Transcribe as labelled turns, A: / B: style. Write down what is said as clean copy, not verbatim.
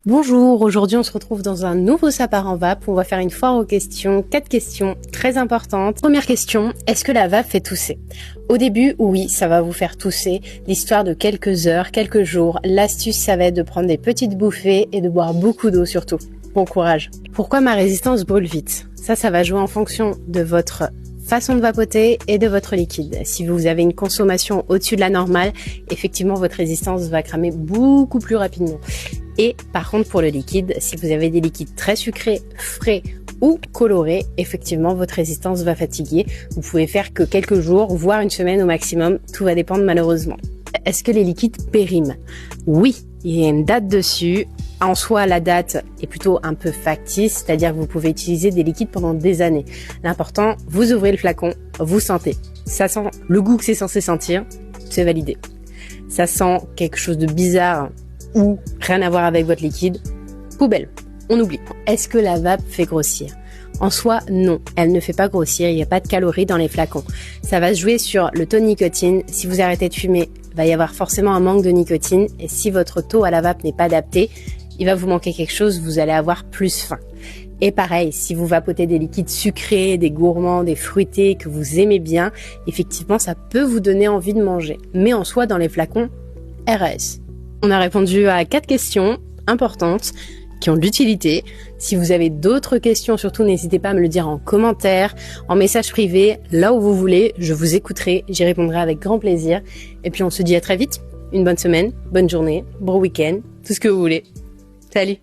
A: Bonjour, aujourd'hui on se retrouve dans un nouveau sapin en vape où on va faire une foire aux questions, 4 questions très importantes. Première question, est-ce que la vape fait tousser? Au début, oui, ça va vous faire tousser, l'histoire de quelques heures, quelques jours. L'astuce, ça va être de prendre des petites bouffées et de boire beaucoup d'eau surtout. Bon courage. Pourquoi ma résistance brûle vite? Ça va jouer en fonction de votre façon de vapoter et de votre liquide. Si vous avez une consommation au-dessus de la normale, effectivement votre résistance va cramer beaucoup plus rapidement. Et par contre pour le liquide, si vous avez des liquides très sucrés, frais ou colorés, effectivement votre résistance va fatiguer. Vous pouvez faire que quelques jours, voire une semaine au maximum, tout va dépendre malheureusement. Est-ce que les liquides périment? Oui, il y a une date dessus. En soi, la date est plutôt un peu factice, c'est-à-dire que vous pouvez utiliser des liquides pendant des années. L'important, vous ouvrez le flacon, vous sentez. Ça sent le goût que c'est censé sentir, c'est validé. Ça sent quelque chose de bizarre ou rien à voir avec votre liquide, poubelle, on oublie. Est-ce que la vape fait grossir? En soi, non, elle ne fait pas grossir, il n'y a pas de calories dans les flacons. Ça va se jouer sur le taux de nicotine. Si vous arrêtez de fumer, il va y avoir forcément un manque de nicotine. Et si votre taux à la vape n'est pas adapté, il va vous manquer quelque chose, vous allez avoir plus faim. Et pareil, si vous vapotez des liquides sucrés, des gourmands, des fruités que vous aimez bien, effectivement, ça peut vous donner envie de manger. Mais en soi, dans les flacons, RAS. On a répondu à 4 questions importantes qui ont de l'utilité. Si vous avez d'autres questions, surtout n'hésitez pas à me le dire en commentaire, en message privé, là où vous voulez, je vous écouterai, j'y répondrai avec grand plaisir. Et puis on se dit à très vite, une bonne semaine, bonne journée, bon week-end, tout ce que vous voulez. Salut!